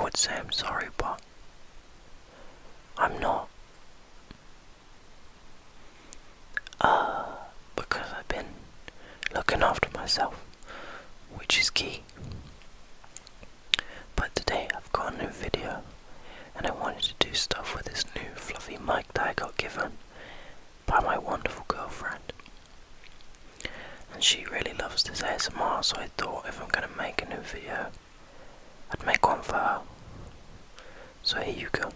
would say I'm sorry, but I'm not. Because I've been looking after myself, which is key. But today I've got a new video, and I wanted to do stuff with this new fluffy mic that I got given by my wonderful girlfriend. And she really loves this ASMR, so I thought if I'm going to make a new video, I'd make one for her. So here you go.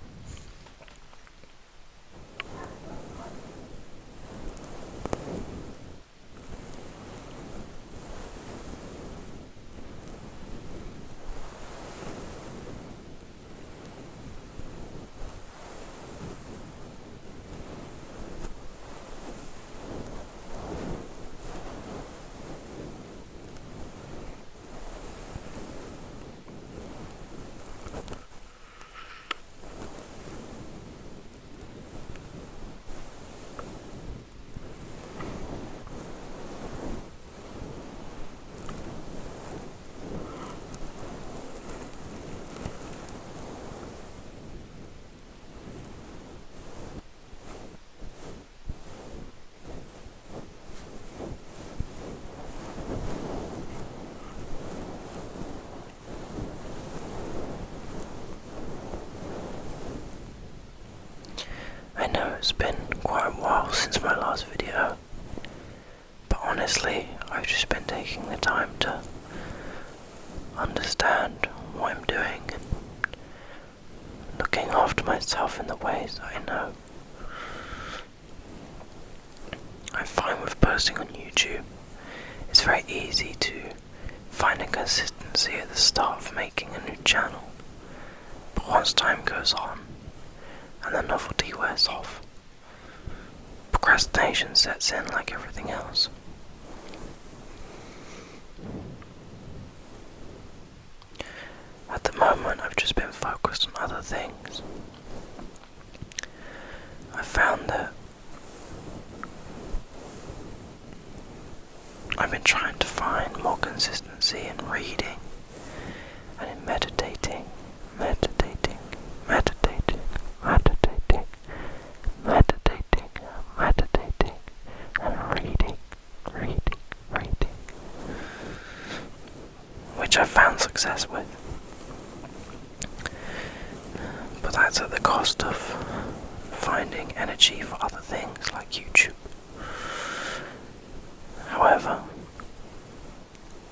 I know it's been quite a while since my last video, but honestly, I've just been taking the time to understand what I'm doing and looking after myself in the ways that I know. I find with posting on YouTube, it's very easy to find a consistency at the start of making a new channel, but once time goes on, and the novelty wears off, procrastination sets in like everything else. At the moment, I've just been focused on other things. I found that I've been trying to find more consistency in reading and in meditating, which I've found success with. But that's at the cost of finding energy for other things like YouTube. However,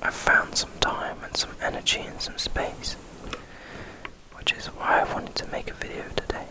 I've found some time and some energy and some space, which is why I wanted to make a video today.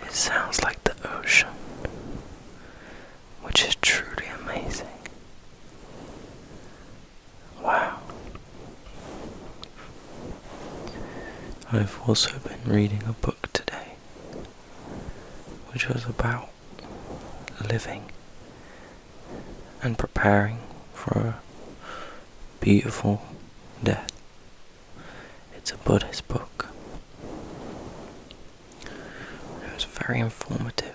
It sounds like the ocean, which is truly amazing. Wow. I've also been reading a book today, which was about living and preparing for a beautiful death. It's a Buddhist book. It was very informative.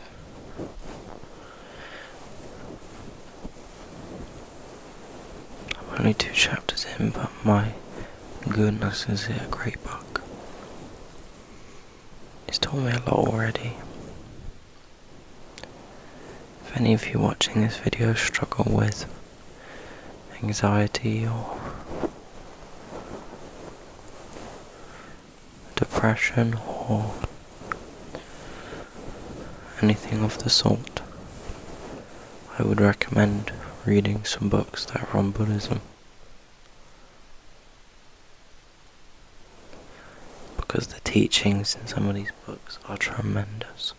I'm only 2 chapters in, but my goodness, is it a great book. It's told me a lot already. If any of you watching this video struggle with anxiety or depression or anything of the sort, I would recommend reading some books that are on Buddhism, because the teachings in some of these books are tremendous.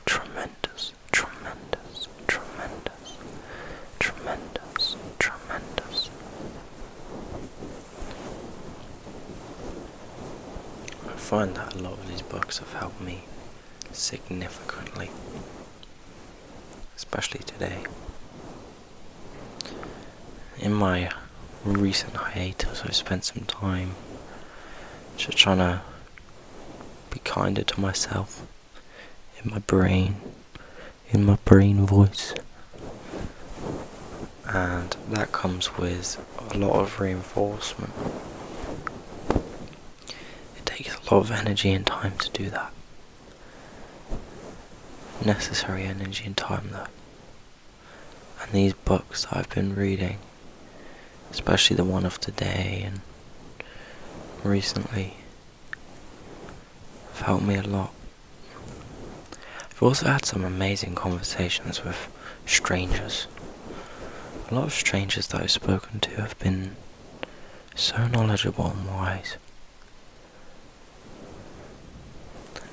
Tremendous, tremendous, tremendous, tremendous, tremendous. I find that a lot of these books have helped me significantly, especially today. In my recent hiatus, I've spent some time just trying to be kinder to myself, in my brain voice, and that comes with a lot of reinforcement. It takes a lot of energy and time to do that. Necessary energy and time though. And these books that I've been reading, especially the one of today and recently, have helped me a lot. I've also had some amazing conversations with strangers. A lot of strangers that I've spoken to have been so knowledgeable and wise.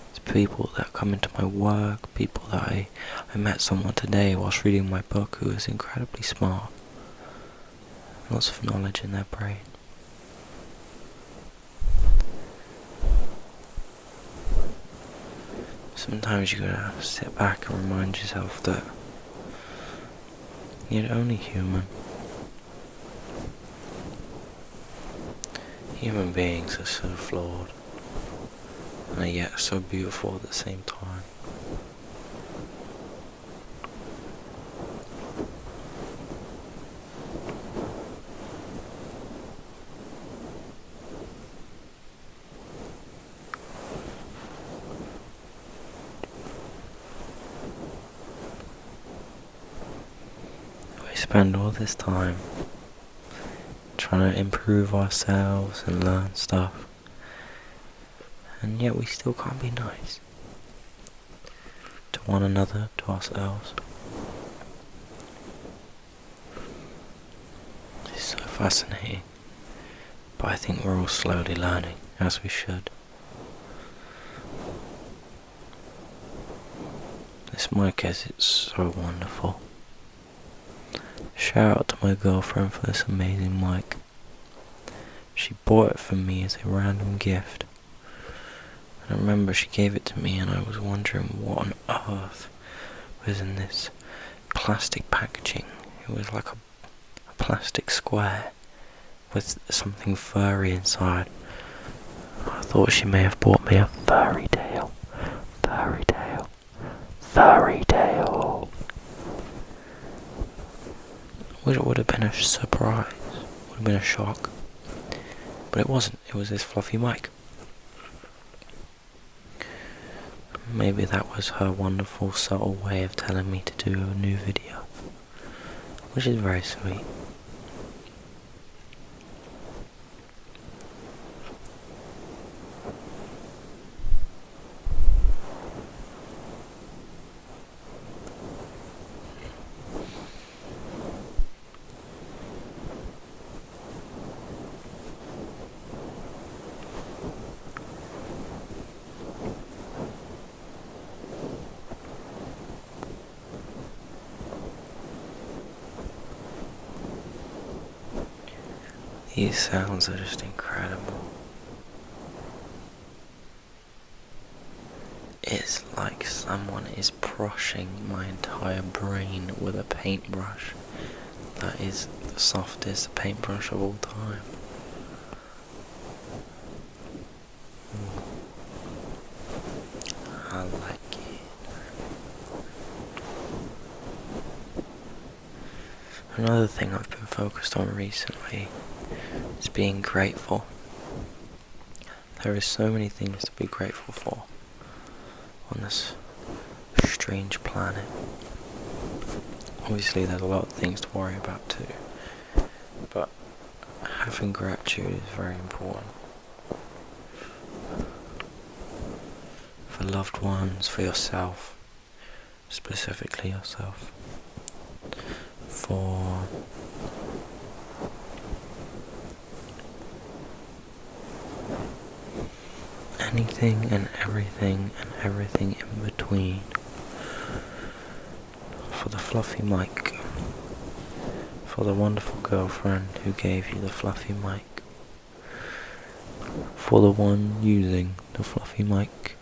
It's people that come into my work, people that I met someone today whilst reading my book who was incredibly smart. Lots of knowledge in their brain. Sometimes you gotta sit back and remind yourself that you're only human. Human beings are so flawed, and are yet so beautiful at the same time. We spend all this time trying to improve ourselves and learn stuff, and yet we still can't be nice to one another, to ourselves. It's so fascinating, but I think we're all slowly learning, as we should. This mic is, it's so wonderful. Shout out to my girlfriend for this amazing mic. She bought it for me as a random gift. And I remember she gave it to me and I was wondering what on earth was in this plastic packaging. It was like a plastic square with something furry inside. I thought she may have bought me a fairy tale. Fairy tale. Fairy tale. Which would have been a surprise. Would have been a shock. But it wasn't. It was this fluffy mic. Maybe that was her wonderful, subtle way of telling me to do a new video. Which is very sweet. These sounds are just incredible. It's like someone is brushing my entire brain with a paintbrush that is the softest paintbrush of all time. I like it. Another thing I've been focused on recently is being grateful. There are so many things to be grateful for on this strange planet. Obviously there's a lot of things to worry about too, but having gratitude is very important. For loved ones, for yourself, specifically yourself, for anything and everything in between. For the fluffy mic. For the wonderful girlfriend who gave you the fluffy mic. For the one using the fluffy mic.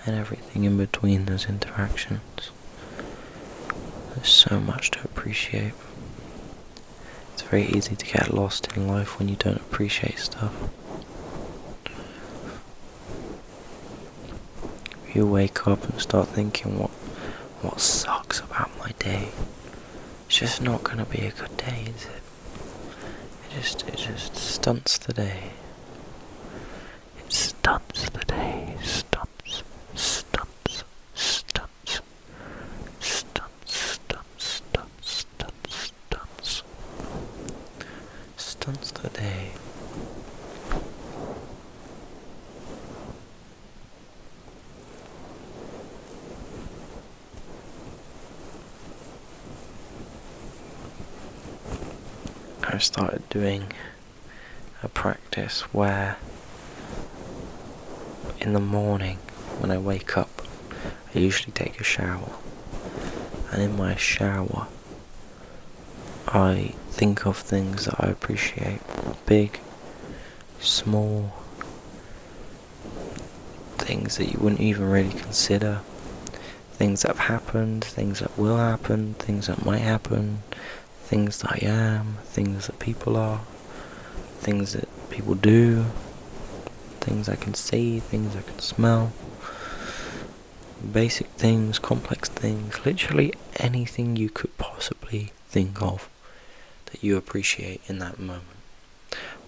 And everything in between those interactions. There's so much to appreciate. It's very easy to get lost in life when you don't appreciate stuff. You wake up and start thinking what sucks about my day. It's just not gonna be a good day, is it? It just stunts the day. It stunts the day. Stunts. Stunts. Stunts. Stunts. Stunts. Stunts. Stunts. Stunts. Stunts the day. I've started doing a practice where in the morning when I wake up I usually take a shower, and in my shower I think of things that I appreciate, big, small, things that you wouldn't even really consider, things that have happened, things that will happen, things that might happen, things that I am, things that people are, things that people do, things I can see, things I can smell, basic things, complex things, literally anything you could possibly think of that you appreciate in that moment.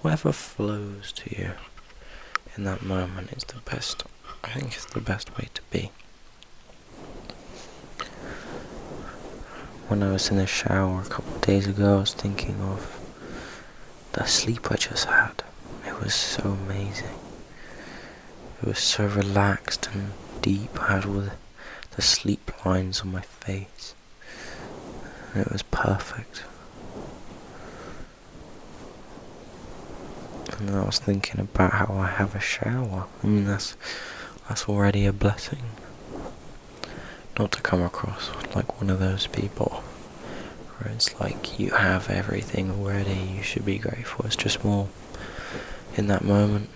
Whatever flows to you in that moment is the best. I think it's the best way to be. When I was in the shower a couple of days ago, I was thinking of the sleep I just had. It was so amazing. It was so relaxed and deep. I had all the sleep lines on my face. And it was perfect. And then I was thinking about how I have a shower. I mean, that's already a blessing. Not to come across like one of those people where it's like you have everything already, you should be grateful. It's just more in that moment.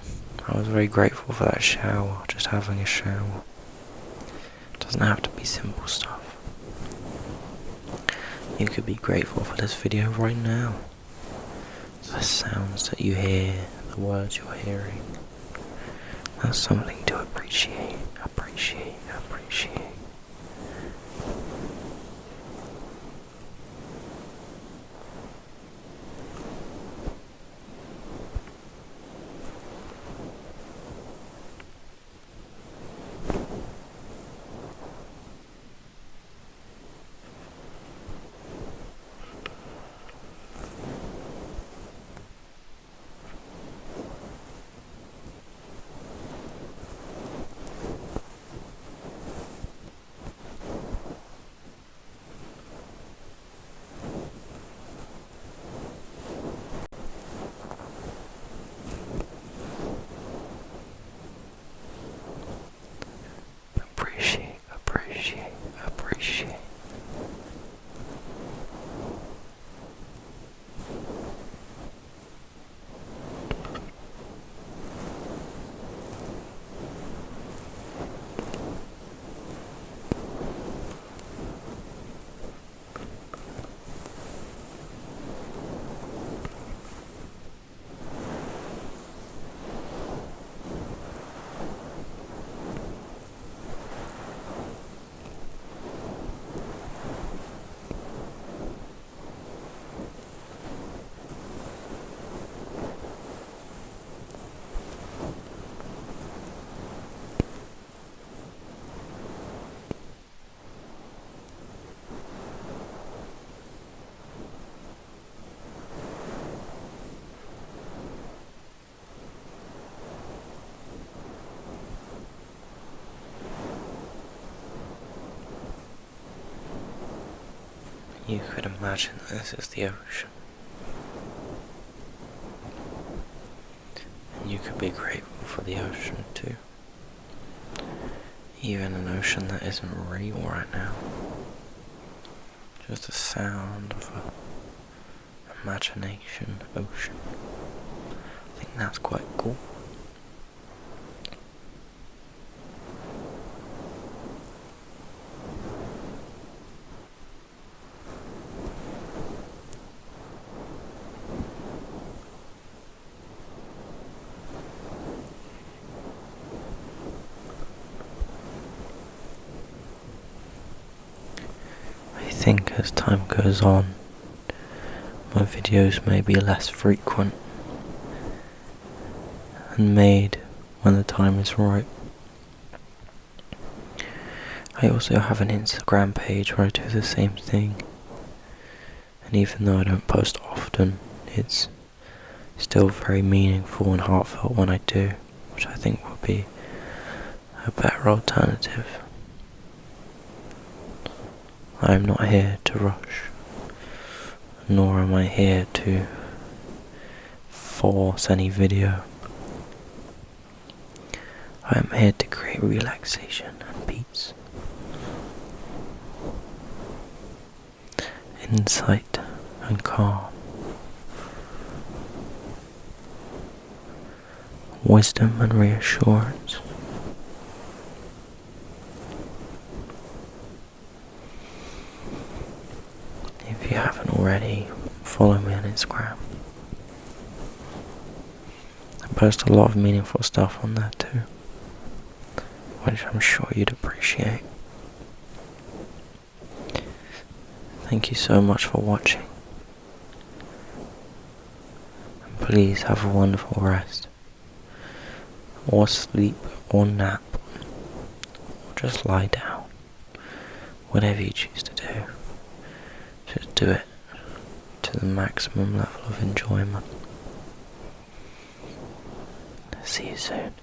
I was very grateful for that shower, just having a shower. It doesn't have to be simple stuff. You could be grateful for this video right now. The sounds that you hear, the words you're hearing. That's something to appreciate, appreciate, appreciate. Appreciate. You could imagine this is the ocean. And you could be grateful for the ocean too. Even an ocean that isn't real right now. Just the sound of an imagination ocean. I think that's quite cool. I think as time goes on, my videos may be less frequent and made when the time is right. I also have an Instagram page where I do the same thing, and even though I don't post often, it's still very meaningful and heartfelt when I do, which I think would be a better alternative. I am not here to rush, nor am I here to force any video. I am here to create relaxation and peace, insight and calm, wisdom and reassurance. If you haven't already, follow me on Instagram. I post a lot of meaningful stuff on there too, which I'm sure you'd appreciate. Thank you so much for watching. And please have a wonderful rest, or sleep, or nap, or just lie down. Whatever you choose to do, just do it to the maximum level of enjoyment. See you soon.